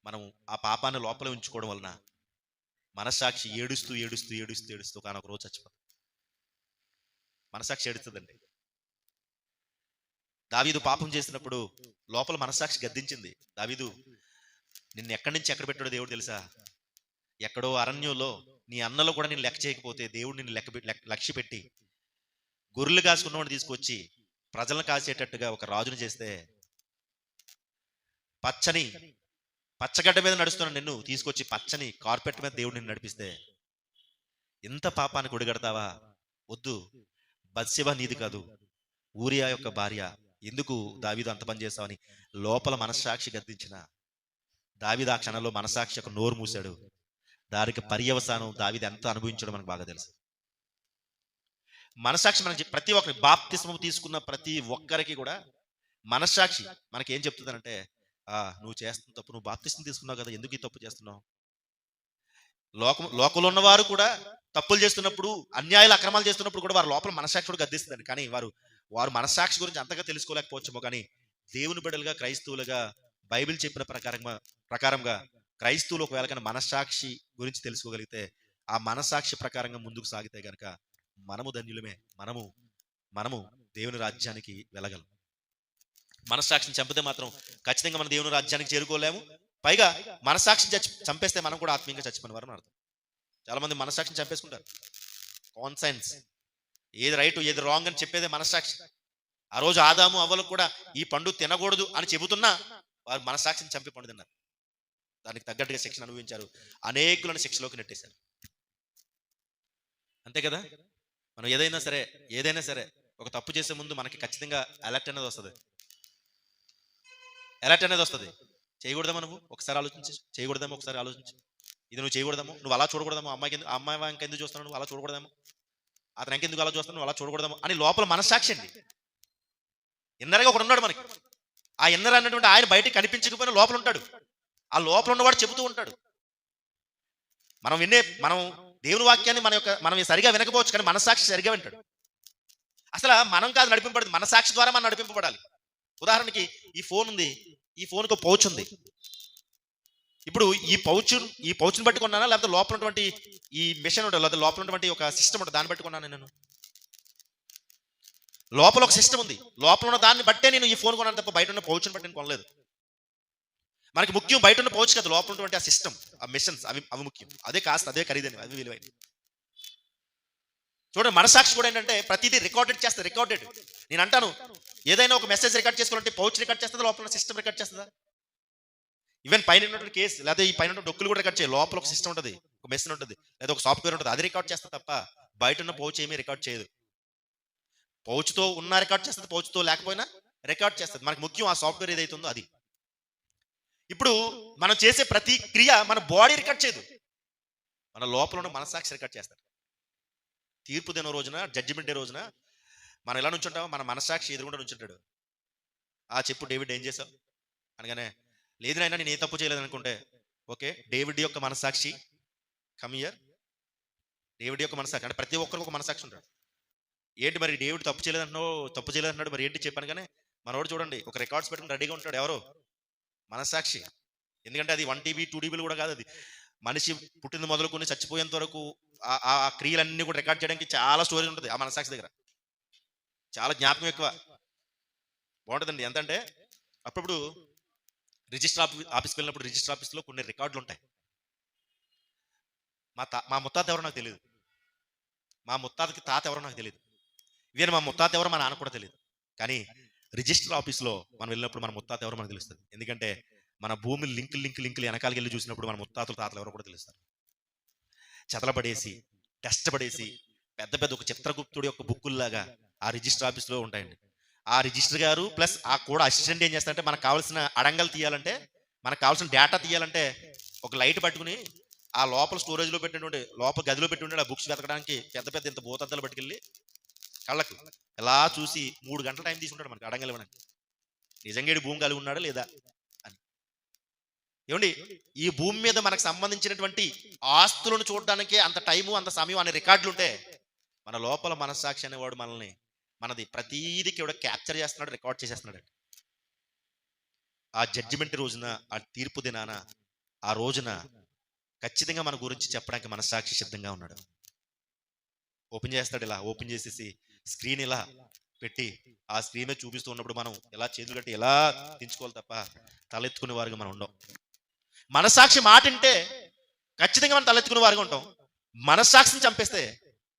మనం ఆ పాపాన్ని లోపలే ఉంచుకోవడం వలన మనసాక్షి ఏడుస్తూ కానీ ఒక రోజు చచ్చిపోతుంది. మనసాక్షి ఏడుస్తుందండి. దావీదు పాపం చేసినప్పుడు లోపల మనసాక్షి గద్దించింది. దావీదు, నిన్ను ఎక్కడి నుంచి ఎక్కడ పెట్టాడో దేవుడు తెలుసా? ఎక్కడో అరణ్యంలో నీ అన్నలో కూడా నేను లెక్క చేయకపోతే దేవుడు నిన్ను లక్ష్య పెట్టి గొర్రెలు కాసుకున్నవాడిని తీసుకొచ్చి ప్రజలను కాసేటట్టుగా ఒక రాజును చేస్తే, పచ్చగడ్డ మీద నడుస్తున్న నిన్ను తీసుకొచ్చి పచ్చని కార్పెట్ మీద దేవుడు నిన్ను నడిపిస్తే ఎంత పాపానికి ఒడిగడతావా? వద్దు, బత్షెబ నీది కాదు, ఊరియా యొక్క భార్య, ఎందుకు దావీదు అంత పని చేస్తావని లోపల మనస్సాక్షి గద్దించిన దావీదు ఆ క్షణంలో మనసాక్షి యొక్క నోరు మూశాడు. దానికి పర్యవసానం దావీదు ఎంత అనుభవించడం మనకు బాగా తెలుసు. మనసాక్షి మనకి ప్రతి ఒక్కరి బాప్తిస్మం తీసుకున్న ప్రతి ఒక్కరికి కూడా మనస్సాక్షి మనకి ఏం చెప్తుందంటే, నువ్వు చేస్తున్న తప్పు, నువ్వు బాప్తిస్మం తీసుకున్నావు కదా, ఎందుకు ఈ తప్పు చేస్తున్నావు? లోకంలో ఉన్నవారు కూడా తప్పులు చేస్తున్నప్పుడు, అన్యాయాలు అక్రమాలు చేస్తున్నప్పుడు కూడా వారి లోపల మనసాక్షి కూడా గద్దిస్తుందండి. కానీ వారు మనసాక్షి గురించి అంతగా తెలుసుకోలేకపోవచ్చేమో. కానీ దేవుని బిడ్డలుగా, క్రైస్తవులుగా, బైబిల్ చెప్పిన ప్రకారంగా క్రైస్తవులు ఒకవేళ కానీ మనస్సాక్షి గురించి తెలుసుకోగలిగితే, ఆ మనస్సాక్షి ప్రకారంగా ముందుకు సాగితే గనక మనము ధన్యులమే. మనము దేవుని రాజ్యానికి వెళ్ళగలం. మనస్సాక్షిని చంపితే మాత్రం ఖచ్చితంగా మన దేవుని రాజ్యానికి చేరుకోలేము. పైగా మనస్సాక్షిని చంపేస్తే మనం కూడా ఆత్మీయంగా చచ్చిపోయిన వారని అర్థం. చాలా మంది మనస్సాక్షిని చంపేసుకుంటారు. కాన్సెన్స్, ఏది రైట్ ఏది రాంగ్ అని చెప్పేదే మనస్సాక్షి. ఆ రోజు ఆదాము అవ్వలకు కూడా ఈ పండు తినకూడదు అని చెబుతున్నా వారు మనస్సాక్షిని చంపి పండు తిన్నారు. దానికి తగ్గట్టుగా శిక్షణ అనుభవించారు, అనేకులను శిక్షలోకి నెట్టేశారు. అంతే కదా. మనం ఏదైనా సరే ఒక తప్పు చేసే ముందు మనకి ఖచ్చితంగా అలర్ట్ అనేది వస్తుంది. చేయకూడదేమో, నువ్వు ఒకసారి ఆలోచించి, చేయకూడదేమో ఒకసారి ఆలోచించి, ఇది నువ్వు చేయకూడదేమో, నువ్వు అలా చూడకూడదేమో, అమ్మాయి ఇంకెందుకు చూస్తున్నావు, నువ్వు అలా చూడకూడదేమో, అతను ఇంకెందుకు అలా చూస్తున్నావు, నువ్వు అలా చూడకూడదేమో అని లోపల మనస్సాక్షి అండి. ఇన్నరగా ఒకడు ఉన్నాడు మనకి. ఆ ఇన్నర్ అన్నటువంటి ఆయన బయటికి కనిపించకపోయినా లోపల ఉంటాడు. ఆ లోపల ఉన్నవాడు చెబుతూ ఉంటాడు. మనం దేవుని వాక్యాన్ని మనం సరిగా వినకపోవచ్చు, కానీ మనస్సాక్షి సరిగా వింటాడు. అసలు మనం కాదు నడిపింపబడింది, మనస్సాక్షి ద్వారా మనం నడిపింపబడాలి. ఉదాహరణకి ఈ ఫోన్ ఉంది, ఈ ఫోన్కి ఒక పౌచ్ ఉంది. ఇప్పుడు ఈ పౌచ్ని బట్టి కొన్నానా, లేకపోతే లోపల ఉన్నటువంటి ఈ మిషన్ ఉంటుంది, లేదా లోపల ఉన్నటువంటి ఒక సిస్టమ్ ఉంటుంది, దాన్ని బట్టి కొన్నాను నేను. లోపల ఒక సిస్టమ్ ఉంది, లోపల ఉన్న దాన్ని బట్టే నేను ఈ ఫోన్ కొన్నాను తప్ప బయట ఉన్న పౌచ్ని బట్టి నేను కొనలేదు. మనకి ముఖ్యం బయట ఉన్న పౌచ్ కదా, లోపల ఉన్నటువంటి ఆ సిస్టమ్, ఆ మిషన్స్, అవి ముఖ్యం. అదే కాస్ట్, అదే ఖరీదని, అవి విలువైన. చూడండి, మనసాక్షి కూడా ఏంటంటే ప్రతిదీ రికార్డెడ్. నేను అంటాను, ఏదైనా ఒక మెసేజ్ రికార్డ్ చేసుకోవాలంటే పౌచ్ రికార్డ్ చేస్తుందా, లోపల సిస్టమ్ రికార్డ్ చేస్తుందా? ఈవెన్ పైన ఉన్నటువంటి కేసు లేదా ఈ పైన డొక్కులు కూడా రికార్డ్ చేయాలి. లోపల ఒక సిస్టమ్ ఉంటుంది, ఒక మెషిన్ ఉంటుంది, లేదా ఒక సాఫ్ట్వేర్ ఉంటుంది, అది రికార్డ్ చేస్తా తప్ప బయట ఉన్న పౌచ్ ఏమీ రికార్డ్ చేయదు. పౌచ్తో ఉన్న రికార్డ్ చేస్తుంది, పౌచ్తో లేకపోయినా రికార్డ్ చేస్తుంది. మనకు ముఖ్యం ఆ సాఫ్ట్వేర్ ఏదైతే ఉందో అది. ఇప్పుడు మనం చేసే ప్రతి క్రియ మన బాడీ రికార్డ్ చేయదు, మన లోపల ఉన్న మనస్సాక్షి రికార్డ్ చేస్తారు. తీర్పు దిన రోజున, జడ్జిమెంట్ డే రోజున మనం ఎలా నుంచుంటామో మన మనస్సాక్షి ఎదురుగుండా నుంచుంటాడు. చెప్పు డేవిడ్, ఏం చేసావు అనగానే, లేదు నాయనా నేను ఏ తప్పు చేయలేదు అనుకుంటే, ఓకే, డేవిడ్ యొక్క మనసాక్షి కమియర్. డేవిడ్ యొక్క మనసాక్షి అంటే ప్రతి ఒక్కరికి ఒక మనసాక్షి ఉంటాడు. ఏంటి మరి డేవిడ్ తప్పు చేయలేదన్నాడు, మరి ఏంటి చెప్పాను. కానీ మనోడు చూడండి ఒక రికార్డ్స్ పెట్టుకుని రెడీగా ఉంటాడు. ఎవరు? మనసాక్షి. ఎందుకంటే అది 1 TB 2 TB కూడా కాదు. అది మనిషి పుట్టింది మొదలుకొని చచ్చిపోయేంత వరకు ఆ క్రియలన్నీ కూడా రికార్డ్ చేయడానికి చాలా స్టోరీ ఉంటుంది ఆ మనసాక్షి దగ్గర. చాలా జ్ఞాపకం ఎక్కువ, బాగుంటుందండి. ఎంతంటే అప్పుడు రిజిస్టర్ ఆఫీస్కి వెళ్ళినప్పుడు రిజిస్టర్ ఆఫీస్లో కొన్ని రికార్డులు ఉంటాయి. మా ముత్తాత ఎవరో నాకు తెలియదు, మా ముత్తాతకి తాత ఎవరో నాకు తెలియదు, ఈవెన్ మా ముత్తాత ఎవరో మా నాన్న కూడా తెలియదు. కానీ రిజిస్టర్ ఆఫీస్లో మనం వెళ్ళినప్పుడు మన ముత్తాత ఎవరో మనకు తెలుస్తుంది. ఎందుకంటే మన భూమి లింకులు వెనకాలకి వెళ్ళి చూసినప్పుడు మన ముత్తాతలు తాతలు ఎవరో కూడా తెలుస్తారు. చెతలపడేసి టెస్ట్ పడేసి పెద్ద పెద్ద ఒక చిత్రగుప్తుడి యొక్క బుక్కుల్లాగా ఆ రిజిస్టర్ ఆఫీస్లో ఉంటాయండి. ఆ రిజిస్టర్ గారు ప్లస్ ఆ కూడా అసిస్టెంట్ ఏం చేస్తారంటే మనకు కావాల్సిన అడంగలు తీయాలంటే, మనకు కావాల్సిన డేటా తీయాలంటే ఒక లైట్ పట్టుకుని ఆ లోపల స్టోరేజ్లో పెట్టినటువంటి లోపల గదిలో పెట్టి ఉండే ఆ బుక్స్ వెతకడానికి పెద్ద పెద్ద ఇంత భూతద్దలు పట్టుకెళ్ళి కళ్ళకు ఎలా చూసి 3 గంటల టైం తీసుకుంటాడు మనకి అడంగలు ఇవ్వడానికి. నిజంగా భూమి కలిగి ఉన్నాడా లేదా అని. ఏమండి, ఈ భూమి మీద మనకు సంబంధించినటువంటి ఆస్తులను చూడడానికే అంత టైము అంత సమయం అనే రికార్డులు ఉంటే, మన లోపల మనస్సాక్షి అనేవాడు మనది ప్రతీదికి ఎవడో క్యాప్చర్ చేస్తున్నాడు, రికార్డ్ చేసేస్తున్నాడు. ఆ జడ్జిమెంట్ రోజున, ఆ తీర్పు దినాన, ఆ రోజున ఖచ్చితంగా మన గురించి చెప్పడానికి మనస్సాక్షి సిద్ధంగా ఉన్నాడు. ఓపెన్ చేస్తాడు, ఇలా ఓపెన్ చేసేసి స్క్రీన్ ఇలా పెట్టి ఆ స్క్రీన్ మీద చూపిస్తూ ఉన్నప్పుడు మనం ఎలా చేతులు కట్టి ఎలా దించుకోవాలి తప్ప తలెత్తుకునే వారుగా మనం ఉండం. మనస్సాక్షి మాట వింటే ఖచ్చితంగా మనం తలెత్తుకునే వారుగా ఉంటాం. మనస్సాక్షిని చంపేస్తే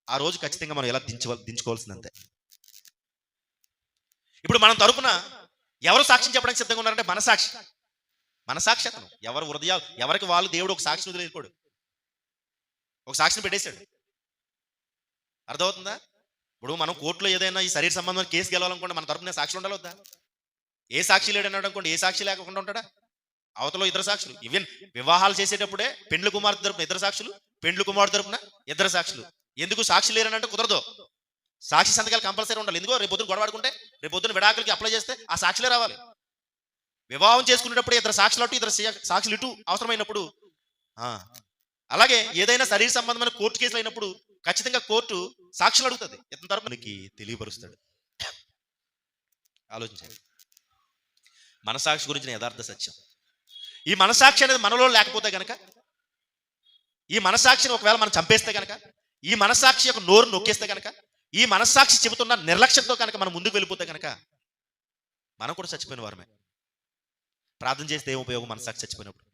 ఆ రోజు ఖచ్చితంగా మనం ఎలా దించుకోవాల్సిందంతే. ఇప్పుడు మనం తరపున ఎవరు సాక్ష్యం చెప్పడానికి సిద్ధంగా ఉన్నారంటే మనసాక్షి అతను. ఎవరు హృదయాలు ఎవరికి వాళ్ళు దేవుడు ఒక సాక్షిని వదిలేకోడు, ఒక సాక్షిని పెట్టేశాడు. అర్థమవుతుందా? ఇప్పుడు మనం కోర్టులో ఏదైనా ఈ శరీర సంబంధమైన కేసు గెలవాలనుకోండి, మన తరపున సాక్షి ఉండాలి వద్దా? ఏ సాక్షి లేడన్నాడు అనుకోండి, ఏ సాక్షి లేకుండా ఉంటాడా? అవతలో ఇద్దరు సాక్షులు. ఈవెన్ వివాహాలు చేసేటప్పుడే పెండ్లి కుమార్తె తరపున ఇద్దరు సాక్షులు, పెండ్లి కుమార్తె తరపున ఇద్దరు సాక్షులు. ఎందుకు సాక్షి లేరనంటే కుదరదు. సాక్షి సంతకాలు కంపల్సరీ ఉండాలి. ఎందుకో రేపు పొద్దున గొడవాడుకుంటే, రేపు పొద్దున విడాకులకి అప్లై చేస్తే ఆ సాక్షులే రావాలి. వివాహం చేసుకునేటప్పుడు ఇద్దరు సాక్షులు అటు ఇద్దరు సాక్షులు ఇటు అవసరమైనప్పుడు. అలాగే ఏదైనా శరీర సంబంధమైన కోర్టు కేసులు అయినప్పుడు ఖచ్చితంగా కోర్టు సాక్షులు అడుగుతుంది. ఇతని తరపున మనకి తెలియపరుస్తాడు. ఆలోచించండి, మనసాక్షి గురించిన యథార్థ సత్యం. ఈ మనసాక్షి అనేది మనలో లేకపోతే గనక, ఈ మనసాక్షిని ఒకవేళ మనం చంపేస్తే గనక, ఈ మనసాక్షి యొక్క నోరు నొక్కేస్తే గనక, ఈ మనస్సాక్షి చెబుతున్న నిర్లక్ష్యంతో కనుక మనం ముందుకు వెళ్ళిపోతే కనుక మనం కూడా చచ్చిపోయిన వారమే. ప్రార్థన చేస్తే ఏం ఉపయోగం మనసాక్షి చచ్చిపోయినప్పుడు?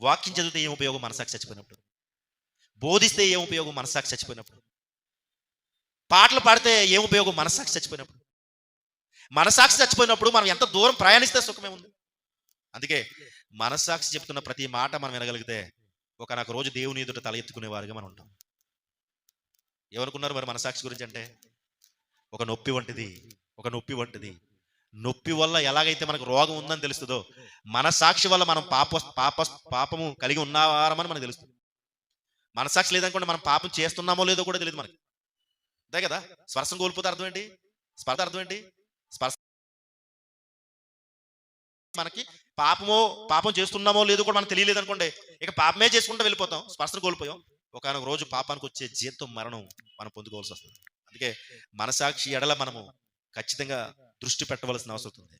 వాక్యం చదివితే ఏం ఉపయోగం మనసాక్షి చచ్చిపోయినప్పుడు? బోధిస్తే ఏం ఉపయోగం మనసాక్షి చచ్చిపోయినప్పుడు? పాటలు పాడితే ఏం ఉపయోగం మనసాక్షి చచ్చిపోయినప్పుడు? మనసాక్షి చచ్చిపోయినప్పుడు మనం ఎంత దూరం ప్రయాణిస్తే సుఖమే ఉంది. అందుకే మనస్సాక్షి చెప్తున్న ప్రతి మాట మనం వినగలిగితే ఒకనొక రోజు దేవుని ఎదుట తల ఎత్తుకునే వారుగా మనం ఉంటాం. ఏమనుకున్నారు మరి మనసాక్షి గురించి? అంటే ఒక నొప్పి వంటిది. నొప్పి వల్ల ఎలాగైతే మనకు రోగం ఉందని తెలుస్తుందో, మనసాక్షి వల్ల మనం పాపము కలిగి ఉన్నవారమని మనకు తెలుస్తుంది. మనసాక్షి లేదనుకోండి, మనం పాపం చేస్తున్నామో లేదో కూడా తెలియదు మనకి. అంతే కదా? స్పర్శం కోల్పోతే అర్థం ఏంటి? స్పర్శ మనకి పాపం చేస్తున్నామో లేదో కూడా మనకు తెలియలేదు అనుకోండి, ఇక పాపమే చేసుకుంటూ వెళ్ళిపోతాం, స్పర్శను కోల్పోయాం. ఒకనొక రోజు పాపానికి వచ్చే జీతం మరణం మనం పొందుకోవాల్సి వస్తుంది. అందుకే మనసాక్షి ఎడల మనము ఖచ్చితంగా దృష్టి పెట్టవలసిన అవసరం ఉంది.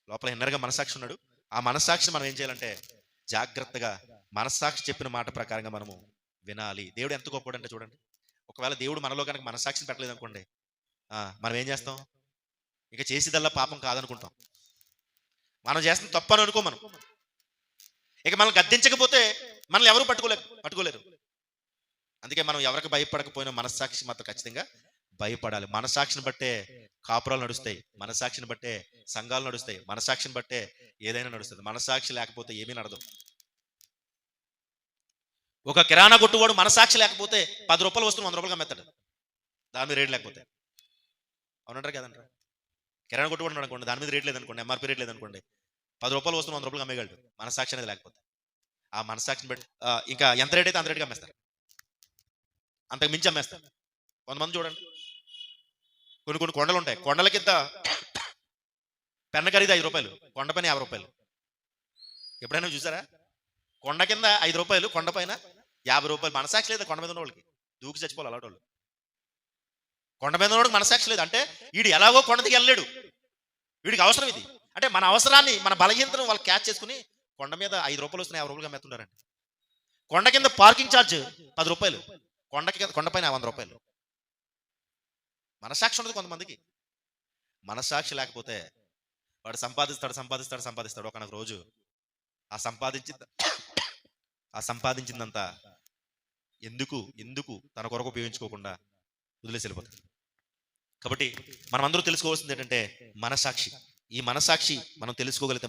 లోపల ఇన్నర్గా మనసాక్షి ఉన్నాడు. ఆ మనసాక్షిని మనం ఏం చేయాలంటే జాగ్రత్తగా మనసాక్షి చెప్పిన మాట ప్రకారంగా మనము వినాలి. దేవుడు ఎంత గొప్పడంటే చూడండి, ఒకవేళ దేవుడు మనలో కనుక మనసాక్షిని పెట్టలేదు అనుకోండి, మనం ఏం చేస్తాం? ఇక చేసేదల్లా పాపం కాదనుకుంటాం. మనం చేస్తున్న తప్పు అని అనుకో మనం. ఇక మనం గద్దించకపోతే మనల్ని ఎవరు పట్టుకోలేరు. అందుకే మనం ఎవరికి భయపడకపోయినా మనస్సాక్షి మాత్రం ఖచ్చితంగా భయపడాలి. మనసాక్షిని బట్టే కాపురాలు నడుస్తాయి, మనసాక్షిని బట్టే సంఘాలు నడుస్తాయి, మనసాక్షిని బట్టే ఏదైనా నడుస్తుంది. మనసాక్షి లేకపోతే ఏమీ నడదు. ఒక కిరాణా కొట్టువాడు మనసాక్షి లేకపోతే 10 రూపాయలు వస్తువులు 100 రూపాయలు అమ్మేస్తాడు, దాని మీద రేట్ లేకపోతే. అవునంటారు కదంటారు? కిరాణా కొట్టువాడు అనుకోండి, దాని మీద రేట్ లేదనుకోండి, ఎంఆర్పీ రేట్ లేదనుకోండి, 10 రూపాయలు వస్తువులు 100 రూపాయలు అమ్మేయగలడు. మనసాక్షి అనేది లేకపోతే. ఆ మనసాక్షిని బట్టి ఇంకా ఎంత రేట్ అయితే అంత రేటుగా అమ్మేస్తారు, అంతకు మించి అమ్మేస్తారు. కొంతమంది చూడండి, కొన్ని కొండలు ఉంటాయి, కొండల కింద పెన్న ఖరీదు 5 రూపాయలు, కొండ పైన 50 రూపాయలు. ఎప్పుడైనా చూసారా? కొండ కింద 5 రూపాయలు, కొండ పైన 50 రూపాయలు. మనసాక్షి లేదు కొండ మీద ఉన్న వాళ్ళకి, దూకి చచ్చిపోవాలి అలాంటి వాళ్ళు. కొండ మీద ఉన్నవాడికి మనసాక్షి లేదు అంటే వీడు ఎలాగో కొండ దిగి వెళ్ళలేడు, వీడికి అవసరం ఇది. అంటే మన అవసరాన్ని, మన బలహీనతను వాళ్ళు క్యాచ్ చేసుకుని కొండ మీద 5 రూపాయలు వస్తున్నాయి 50 రూపాయలు అమ్మేస్తున్నారండి. కొండ కింద పార్కింగ్ ఛార్జ్ 10 రూపాయలు, కొండపైన 100 రూపాయలు. మనసాక్షి ఉండదు కొంతమందికి. మనసాక్షి లేకపోతే వాడు సంపాదిస్తాడు. ఒకనొక రోజు ఆ సంపాదించిందంతా ఎందుకు తన కొరకు ఉపయోగించుకోకుండా వదిలేసి వెళ్ళిపోతాడు. కాబట్టి మనం అందరూ తెలుసుకోవాల్సింది ఏంటంటే మనసాక్షి. ఈ మనసాక్షి మనం తెలుసుకోగలిగితే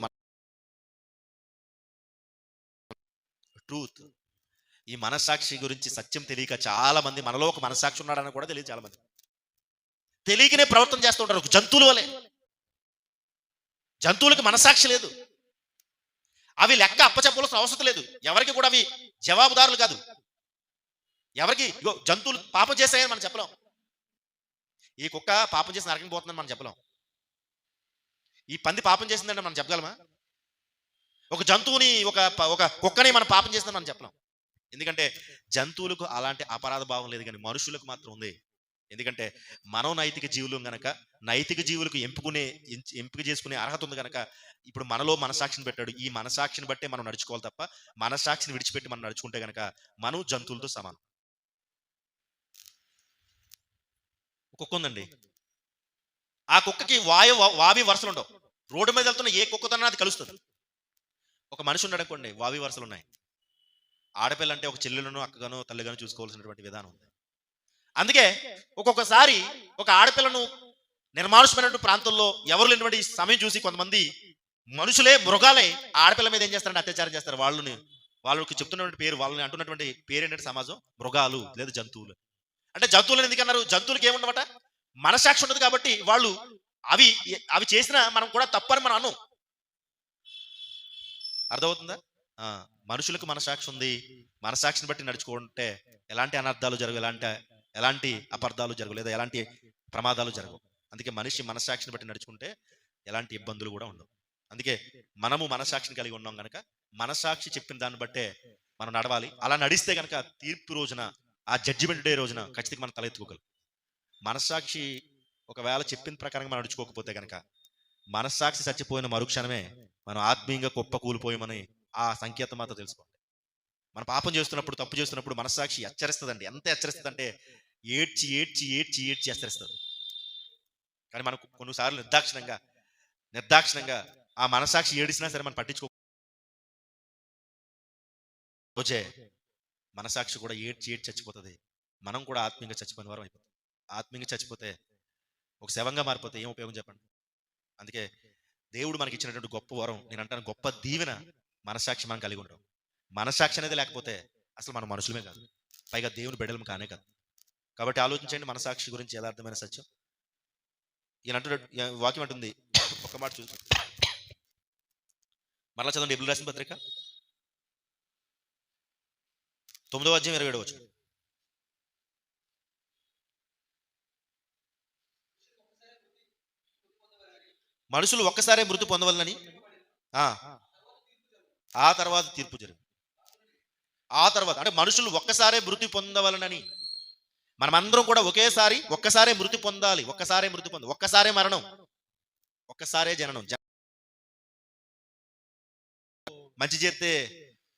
ట్రూత్. ఈ మనసాక్షి గురించి సత్యం తెలియక చాలా మంది, మనలో ఒక మనసాక్షి ఉన్నాడని కూడా తెలియదు చాలా మంది, తెలియకనే ప్రవర్తన చేస్తూ ఉంటారు జంతువుల వలె. జంతువులకి మనసాక్షి లేదు, అవి లెక్క అప్పచెప్పవలసిన అవసరం లేదు, ఎవరికి కూడా అవి జవాబుదారులు కాదు. ఎవరికి జంతువులు పాపం చేశాయని మనం చెప్పలేం. ఈ కుక్క పాపం చేసి నరకం పోతుందని మనం చెప్పలేం. ఈ పంది పాపం చేసిందంటే మనం చెప్పగలమా? ఒక జంతువుని, ఒక కుక్కని మనం పాపం చేసిందని మనం చెప్పలేం. ఎందుకంటే జంతువులకు అలాంటి అపరాధ భావం లేదు, కానీ మనుషులకు మాత్రం ఉంది. ఎందుకంటే మనం నైతిక జీవులు గనక, నైతిక జీవులకు ఎంపిక చేసుకునే అర్హత ఉంది కనుక ఇప్పుడు మనలో మనసాక్షిని పెట్టాడు. ఈ మనసాక్షిని బట్టే మనం నడుచుకోవాలి తప్ప మనసాక్షిని విడిచిపెట్టి మనం నడుచుకుంటే గనక మనం జంతువులతో సమానం. కుక్క ఉందండి, ఆ కుక్కకి వావి వరుసలు ఉండవు. రోడ్డు మీద వెళ్తున్న ఏ కుక్కతోనైనా అది కలుస్తుంది. ఒక మనిషి ఉన్నాడు అనుకోండి, వావి వరుసలు ఉన్నాయి. ఆడపిల్ల అంటే ఒక చెల్లెలను, అక్కగానో, తల్లిగానో చూసుకోవాల్సినటువంటి విధానం ఉంది. అందుకే ఒక్కొక్కసారి ఒక ఆడపిల్లను నిర్మానుషమైనటువంటి ప్రాంతంలో ఎవరు లేనటువంటి సమయం చూసి కొంతమంది మనుషులే, మృగాలే ఆడపిల్ల మీద ఏం చేస్తారంటే అత్యాచారం చేస్తారు. వాళ్ళకి చెప్తున్నటువంటి పేరు, వాళ్ళని అంటున్నటువంటి పేరు ఏంటంటే సమాజం మృగాలు లేదా జంతువులు. అంటే జంతువులను ఎందుకన్నారు? జంతువులకి ఏముండవట, మనసాక్షి ఉండదు కాబట్టి వాళ్ళు అవి చేసినా మనం కూడా తప్పని మనం అన్నాం. అర్థమవుతుందా? మనుషులకు మనసాక్షి ఉంది. మనసాక్షిని బట్టి నడుచుకుంటే ఎలాంటి అనర్థాలు జరగవు, ఎలాంటి అపార్థాలు జరగవు, లేదా ఎలాంటి ప్రమాదాలు జరగవు. అందుకే మనిషి మనసాక్షిని బట్టి నడుచుకుంటే ఎలాంటి ఇబ్బందులు కూడా ఉండవు. అందుకే మనము మనసాక్షిని కలిగి ఉన్నాం కనుక మనసాక్షి చెప్పిన దాన్ని బట్టే మనం నడవాలి. అలా నడిస్తే కనుక తీర్పు రోజున, ఆ జడ్జిమెంట్ డే రోజున ఖచ్చితంగా మనం తలెత్తుకోగలం. మనసాక్షి ఒకవేళ చెప్పిన ప్రకారంగా మనం నడుచుకోకపోతే కనుక మనసాక్షి చచ్చిపోయిన మరుక్షణమే మనం ఆత్మీయంగా కుప్ప కూలిపోయామని ఆ సంకేతం మాత్రం తెలుసుకోండి. మనం పాపం చేస్తున్నప్పుడు, తప్పు చేస్తున్నప్పుడు మనసాక్షి హెచ్చరిస్తుందండి. ఎంత హెచ్చరిస్తుంది అంటే ఏడ్చి హెచ్చరిస్తుంది. కానీ మనకు కొన్నిసార్లు నిర్దాక్షిణంగా ఆ మనసాక్షి ఏడిసినా సరే మనం పట్టించుకోవచ్చే. మనసాక్షి కూడా ఏడ్చి చచ్చిపోతుంది. మనం కూడా ఆత్మీయంగా చచ్చిపోయిన వారం అయిపోతుంది. ఆత్మీయంగా చచ్చిపోతే ఒక శవంగా మారిపోతే ఏం ఉపయోగం చెప్పండి? అందుకే దేవుడు మనకి ఇచ్చినటువంటి గొప్ప వరం, నేను అంటాను గొప్ప దీవెన, మనసాక్షి మనం కలిగి ఉంటాం. మనసాక్షి అనేది లేకపోతే అసలు మనం మనుషులమే కాదు, పైగా దేవుని బిడ్డలం కానే కాదు. కాబట్టి ఆలోచించండి మనసాక్షి గురించి యథార్థమైన సత్యం. ఈయన అంటున్న వాక్యం అంటుంది, ఒక్క మాట చూసి మరలా చదవండి. హెబ్రీయులకు రాసిన పత్రిక 9వ అధ్యాయం 27వ వచనం. మనుషులు ఒక్కసారే మృతి పొందవలనని, ఆ తర్వాత తీర్పు జరిగింది. ఆ తర్వాత అంటే మనుషులు ఒక్కసారే మృతి పొందవలనని, మనమందరం కూడా ఒక్కసారే మృతి పొందాలి. ఒక్కసారే మరణం, ఒక్కసారే జననం. మంచి చేస్తే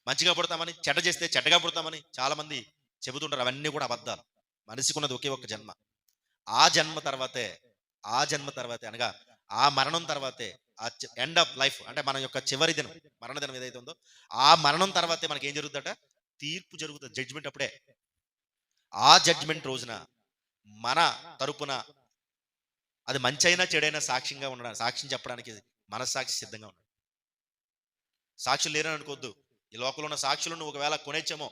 మంచిగా పుడతామని, చెడ్డ చేస్తే చెడ్డగా పుడతామని చాలా మంది చెబుతుంటారు. అవన్నీ కూడా అబద్ధాలు. మనిషికి ఉన్నది ఒకే ఒక్క జన్మ. ఆ జన్మ తర్వాతే అనగా ఆ మరణం తర్వాతే, ఆ ఎండ్ ఆఫ్ లైఫ్ అంటే మన యొక్క చివరి దినం, మరణ దినం ఏదైతే ఉందో ఆ మరణం తర్వాతే మనకి ఏం జరుగుతుందట? తీర్పు జరుగుతుంది, జడ్జిమెంట్. అప్పుడే ఆ జడ్జిమెంట్ రోజున మన తరపున అది మంచైనా చెడైనా సాక్ష్యం చెప్పడానికి మనస్సాక్షి సిద్ధంగా ఉన్నాడు. సాక్షులు లేరని అనుకోవద్దు. ఈ లోకంలో ఉన్న సాక్షులను ఒకవేళ కొనేచ్చేమో,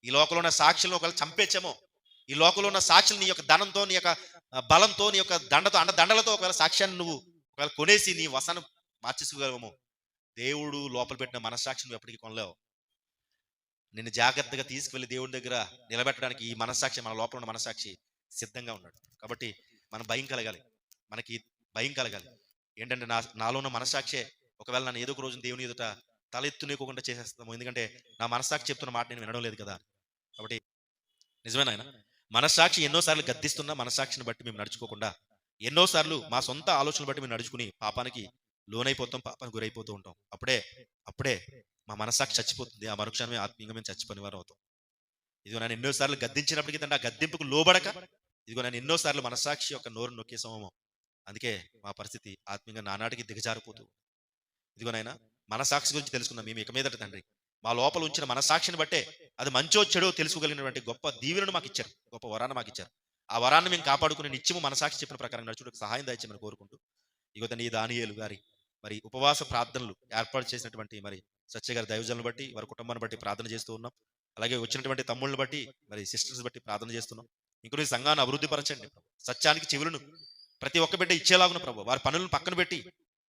ఈ లోకంలో ఉన్న సాక్షులను ఒకవేళ చంపేచ్చేమో, ఈ లోకంలో ఉన్న సాక్షులు నీ యొక్క ధనంతో, నీ యొక్క బలంతో, నీ యొక్క దండలతో ఒకవేళ సాక్ష్యాన్ని నువ్వు ఒకవేళ కొనేసి నీ వసాన్ని మార్చేసుకోగలవేమో. దేవుడు లోపల పెట్టిన మనస్సాక్షి నువ్వు ఎప్పటికీ కొనలేవు. నిన్ను జాగ్రత్తగా తీసుకువెళ్ళి దేవుడి దగ్గర నిలబెట్టడానికి ఈ మనస్సాక్షి, మన లోపల ఉన్న మనస్సాక్షి సిద్ధంగా ఉన్నాడు. కాబట్టి మనం మనకి భయం కలగాలి. ఏంటంటే నాలో ఉన్న మనస్సాక్షే ఒకవేళ నన్ను ఏదో ఒక రోజు దేవుని ఎదుట తల ఎత్తునేకోకుండా చేసేస్తాము, ఎందుకంటే నా మనస్సాక్షి చెప్తున్న మాట నేను వినడం లేదు కదా. కాబట్టి నిజమేనా ఆయన? మనస్సాక్షి ఎన్నోసార్లు గద్దిస్తున్నా మనస్సాక్షిని బట్టి మేము నడుచుకోకుండా ఎన్నోసార్లు మా సొంత ఆలోచనలు బట్టి మేము నడుచుకుని పాపానికి లోనైపోతాం, పాపానికి గురైపోతూ ఉంటాం. అప్పుడే అప్పుడే మా మనస్సాక్షి చచ్చిపోతుంది. ఆ మరుక్షణమే ఆత్మీయంగా మేము చచ్చిపోయిన వారు అవుతాం. ఇదిగో నన్ను ఎన్నోసార్లు గద్దించినప్పటికీ తండ్రి ఆ గద్దింపుకు లోబడక ఇదిగో నన్ను ఎన్నోసార్లు మనస్సాక్షి యొక్క నోరు నొక్కేసామేమో. అందుకే మా పరిస్థితి ఆత్మీయంగా నానాటికి దిగజారిపోతూ. ఇదిగో నాయన మనసాక్షి గురించి తెలుసుకుందాం మేము ఇక మీదట తండ్రి. మా లోపల ఉంచిన మనసాక్షిని బట్టే అది మంచో చెడో తెలుసుకోగలిగినటువంటి గొప్ప దీవెనను మాకు ఇచ్చారు, గొప్ప వరాన్ని మాకు ఇచ్చారు. ఆ వరాన్ని మేము కాపాడుకుని నిత్యము మనసాక్షి చెప్పిన ప్రకారం నడుచుటకు సహాయం దయచేయమని కోరుకుంటూ, ఇగో తండ్రి ఈ దానియేలు గారి మరి ఉపవాస ప్రార్థనలు ఏర్పాటు చేసినటువంటి మరి సత్య గారి దైవజనులను బట్టి వారి కుటుంబాన్ని బట్టి ప్రార్థన చేస్తూ ఉన్నాం. అలాగే వచ్చినటువంటి తమ్ముళ్ళని బట్టి మరి సిస్టర్స్ బట్టి ప్రార్థన చేస్తున్నాం. ఇంకొక ఈ సంఘాన్ని అభివృద్ధి పరచండి, సత్యానికి చెవులను ప్రతి ఒక్క బిడ్డ ఇచ్చేలాగున ప్రభు వారి పనులను పక్కన పెట్టి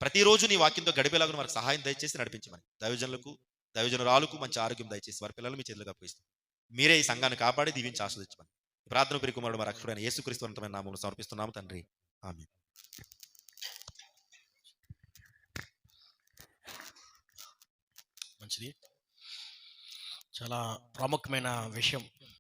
ప్రతిరోజు నీ వాక్యంతో గడిపేలాగున వారికి సహాయం దయచేసి నడిపించమని, దైవజనులకు దైవజనురాలకు మంచి ఆరోగ్యం దయచేసి వారి పిల్లలు మీ చేతులుగా అప్పగిస్తాం. మీరే ఈ సంఘాన్ని కాపాడి దీవించి ఆస్వాదించమని ప్రార్థన పెరుగుమాడు మా రక్షకుడైన యేసుక్రీస్తు అనంతమైన నామములో సమర్పిస్తున్నాము తండ్రి, ఆమేన్. మంచిది. చాలా ప్రాముఖ్యమైన విషయం